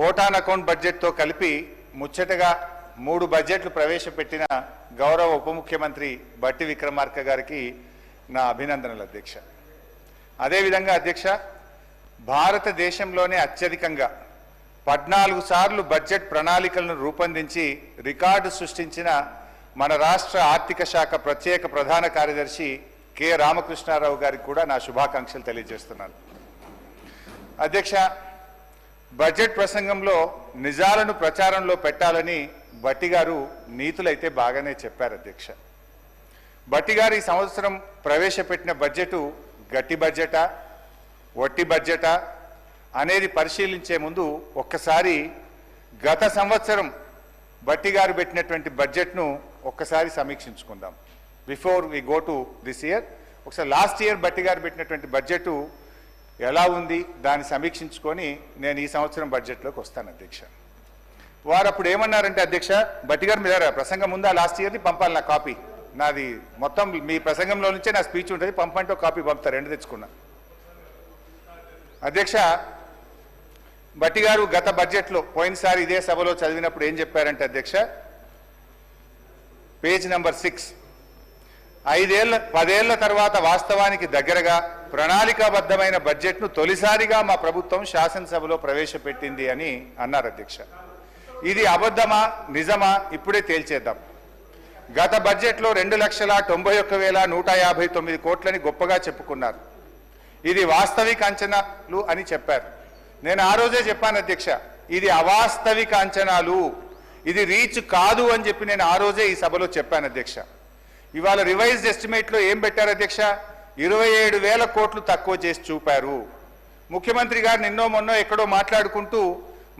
Vote on account బడ్జెట్తో కలిపి ముచ్చటగా 3 బడ్జెట్లు ప్రవేశపెట్టిన గౌరవ ఉప ముఖ్యమంత్రి బట్టి విక్రమార్క గారికి నా అభినందనలు అధ్యక్ష. అదేవిధంగా అధ్యక్ష, భారతదేశంలోనే అత్యధికంగా 14 సార్లు బడ్జెట్ ప్రణాళికలను రూపొందించి రికార్డు సృష్టించిన మన రాష్ట్ర ఆర్థిక శాఖ ప్రత్యేక ప్రధాన కార్యదర్శి కె రామకృష్ణారావు గారికి కూడా నా శుభాకాంక్షలు తెలియజేస్తున్నాను. అధ్యక్ష, బడ్జెట్ ప్రసంగంలో నిజాలను ప్రచారంలో పెట్టాలని బట్టి గారు నీతులైతే బాగానే చెప్పారు అధ్యక్ష. బట్టి గారు ఈ సంవత్సరం ప్రవేశపెట్టిన బడ్జెటు గట్టి బడ్జెటా వట్టి బడ్జెటా అనేది పరిశీలించే ముందు ఒక్కసారి గత సంవత్సరం బట్టి గారు పెట్టినటువంటి బడ్జెట్ను ఒక్కసారి సమీక్షించుకుందాం. Before we go to this year ఒకసారి లాస్ట్ ఇయర్ బట్టి గారు పెట్టినటువంటి బడ్జెట్ ఎలా ఉంది దాన్ని సమీక్షించుకొని నేను ఈ సంవత్సరం బడ్జెట్లోకి వస్తాను అధ్యక్ష. వారు అప్పుడు ఏమన్నారంటే అధ్యక్ష, బట్టి గారు మీద ప్రసంగం ఉందా లాస్ట్ ఇయర్ది పంపాలి, నా కాపీ నాది మొత్తం మీ ప్రసంగంలో నుంచే నా స్పీచ్ ఉంటుంది, పంపంటే కాపీ పంపుతారు, 2 తెచ్చుకున్నా. అధ్యక్ష, బట్టి గారు గత బడ్జెట్లో పోయినసారి ఇదే సభలో చదివినప్పుడు ఏం చెప్పారంటే అధ్యక్ష, పేజ్ నెంబర్ 6, 10 ఏళ్ల తర్వాత వాస్తవానికి దగ్గరగా ప్రణాళికాబద్ధమైన బడ్జెట్ను తొలిసారిగా మా ప్రభుత్వం శాసనసభలో ప్రవేశపెట్టింది అని అన్నారు అధ్యక్ష. ఇది అబద్ధమా నిజమా ఇప్పుడే తేల్చేద్దాం. గత బడ్జెట్లో 2,91,159 కోట్లని గొప్పగా చెప్పుకున్నారు. ఇది వాస్తవిక అంచనాలు అని చెప్పారు. నేను ఆ రోజే చెప్పాను అధ్యక్ష, ఇది అవాస్తవిక అంచనాలు, ఇది రీచ్ కాదు అని చెప్పి నేను ఆ రోజే ఈ సభలో చెప్పాను అధ్యక్ష. ఇవాళ రివైజ్డ్ ఎస్టిమేట్లో ఏం పెట్టారు అధ్యక్ష, 27,000 కోట్లు తక్కువ చేసి చూపారు. ముఖ్యమంత్రి గారు నిన్నో మొన్నో ఎక్కడో మాట్లాడుకుంటూ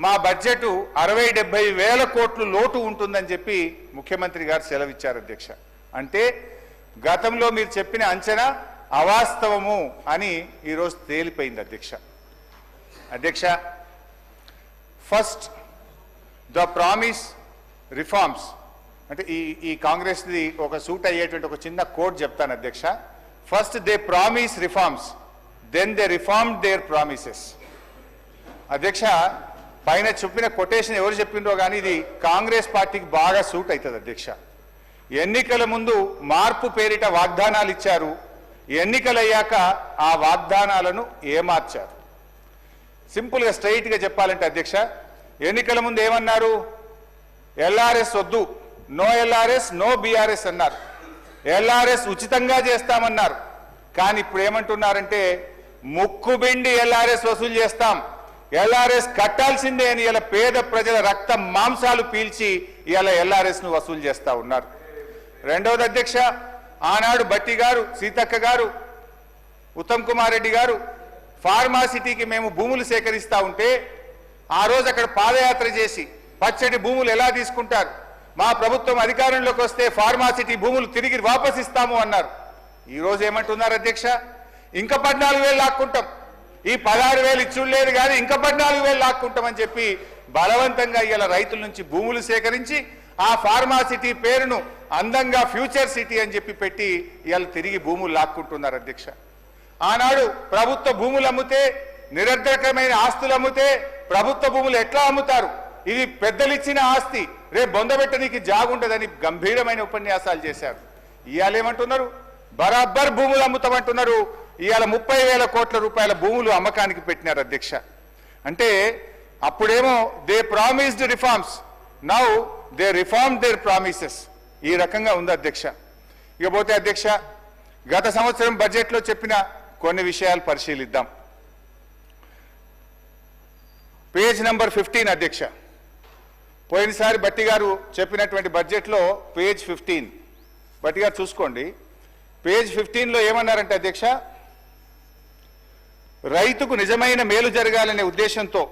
మా బడ్జెట్ 60-70 వేల కోట్లు లోటు ఉంటుందని చెప్పి ముఖ్యమంత్రి గారు సెలవిచ్చారు అధ్యక్ష. అంటే గతంలో మీరు చెప్పిన అంచనా అవాస్తవము అని ఈరోజు తేలిపోయింది అధ్యక్ష. అధ్యక్ష, ఫస్ట్ ద ప్రామిస్ రిఫార్మ్స్ అంటే ఈ కాంగ్రెస్ది ఒక సూట్ అయ్యేటువంటి ఒక చిన్న కోడ్ చెప్తాను అధ్యక్ష. First they promise reforms, then they reformed their promises. అధ్యక్ష, పైన చెప్పిన కొటేషన్ ఎవరు చెప్పిండ్రో కానీ ఇది కాంగ్రెస్ పార్టీకి బాగా సూట్ అవుతుంది అధ్యక్ష. ఎన్నికల ముందు మార్పు పేరిట వాగ్దానాలు ఇచ్చారు, ఎన్నికలయ్యాక ఆ వాగ్దానాలను ఏమార్చారు. సింపుల్గా స్ట్రైట్గా చెప్పాలంటే అధ్యక్ష, ఎన్నికల ముందు ఏమన్నారు, ఎల్ఆర్ఎస్ వద్దు, నో ఎల్ఆర్ఎస్ నో బీఆర్ఎస్ అన్నారు. ఎల్ఆర్ఎస్ ఉచితంగా చేస్తామన్నారు. కానీ ఇప్పుడు ఏమంటున్నారంటే ముక్కుబిండి ఎల్ఆర్ఎస్ వసూలు చేస్తాం, ఎల్ఆర్ఎస్ కట్టాల్సిందే అని ఇలా పేద ప్రజల రక్త మాంసాలు పీల్చి ఇలా ఎల్ఆర్ఎస్ను వసూలు చేస్తా ఉన్నారు. రెండవది అధ్యక్ష, ఆనాడు బట్టి గారు, సీతక్క గారు, ఉత్తమ్ కుమార్ రెడ్డి గారు ఫార్మాసిటీకి మేము భూములు సేకరిస్తూ ఉంటే ఆ రోజు అక్కడ పాదయాత్ర చేసి పచ్చటి భూములు ఎలా తీసుకుంటారు, మా ప్రభుత్వం అధికారంలోకి వస్తే ఫార్మాసిటీ భూములు తిరిగి వాపస్ ఇస్తాము అన్నారు. ఈరోజు ఏమంటున్నారు అధ్యక్ష, ఇంకా 14,000 లాక్కుంటాం, ఈ 16,000 ఇచ్చులేదు కానీ ఇంకా 14,000 లాక్కుంటామని చెప్పి బలవంతంగా ఇలా రైతుల నుంచి భూములు సేకరించి ఆ ఫార్మాసిటీ పేరును అందంగా ఫ్యూచర్ సిటీ అని చెప్పి పెట్టి ఇవాళ తిరిగి భూములు లాక్కుంటున్నారు అధ్యక్ష. ఆనాడు ప్రభుత్వ భూములు అమ్మితే, నిరర్ధకమైన ఆస్తులు అమ్మితే ప్రభుత్వ భూములు ఎట్లా అమ్ముతారు, ఇది పెద్దలిచ్చిన ఆస్తి, రేపు బొందబెట్టడానికి జాగుంటదని గంభీరమైన ఉపన్యాసాలు చేశారు. ఇవాళ ఏమంటున్నారు, బరాబర్ భూములు అమ్ముతామంటున్నారు. ఇవాళ 30,000 కోట్ల రూపాయల భూములు అమ్మకానికి పెట్టినారు అధ్యక్ష. అంటే అప్పుడేమో they promised reforms, now they reform there promises. ఈ రకంగా ఉంది అధ్యక్ష. ఇకపోతే అధ్యక్ష, గత సంవత్సరం బడ్జెట్లో చెప్పిన కొన్ని విషయాలు పరిశీలిద్దాం. పేజ్ నెంబర్ 15 అధ్యక్ష, పోయినసారి బట్టి గారు చెప్పినటువంటి బడ్జెట్లో పేజ్ 15 బట్టి గారు చూసుకోండి. పేజ్ 15లో ఏమన్నారంటే అధ్యక్ష, రైతుకు నిజమైన మేలు జరగాలనే ఉద్దేశంతో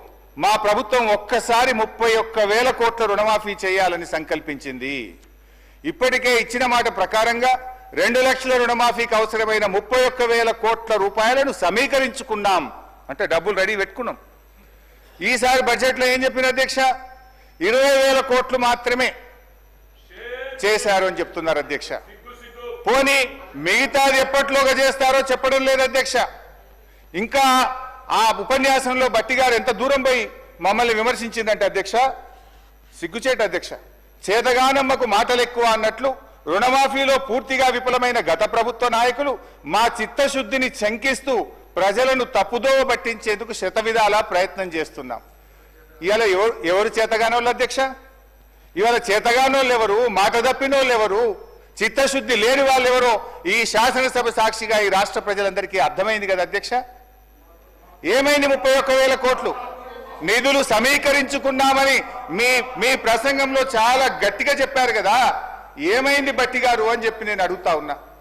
మా ప్రభుత్వం ఒక్కసారి 31,000 కోట్ల రుణమాఫీ చేయాలని సంకల్పించింది. ఇప్పటికే ఇచ్చిన మాట ప్రకారంగా 2 లక్షల రుణమాఫీకి అవసరమైన 31,000 కోట్ల రూపాయలను సమీకరించుకున్నాం, అంటే డబ్బులు రెడీ పెట్టుకున్నాం. ఈసారి బడ్జెట్లో ఏం చెప్పిన అధ్యక్ష, 20,000 కోట్లు మాత్రమే చేశారు అని చెప్తున్నారు అధ్యక్ష. పోనీ మిగతాది ఎప్పట్లోగా చేస్తారో చెప్పడం లేదు అధ్యక్ష. ఇంకా ఆ ఉపన్యాసంలో బట్టి గారు ఎంత దూరం పోయి మమ్మల్ని విమర్శించిందంటే అధ్యక్ష, సిగ్గుచేట అధ్యక్ష. చేతగానమ్మకు మాటలు ఎక్కువ అన్నట్లు రుణమాఫీలో పూర్తిగా విఫలమైన గత ప్రభుత్వ నాయకులు మా చిత్తశుద్ధిని శంకిస్తూ ప్రజలను తప్పుదోవ పట్టించేందుకు శతవిధాలా ప్రయత్నం చేస్తున్నాం. ఇవాళ ఎవరు చేతగానోళ్ళు అధ్యక్ష? ఇవాళ చేతగానోళ్ళు ఎవరు? మాట తప్పినోళ్ళు ఎవరు? చిత్తశుద్ధి లేని వాళ్ళు ఎవరో ఈ శాసనసభ సాక్షిగా ఈ రాష్ట్ర ప్రజలందరికీ అర్థమైంది కదా అధ్యక్ష. ఏమైంది 31,000 కోట్లు నిధులు సమీకరించుకున్నామని మీ ప్రసంగంలో చాలా గట్టిగా చెప్పారు కదా. ఏమైంది బట్టి గారు అని చెప్పి నేను అడుగుతా ఉన్నా.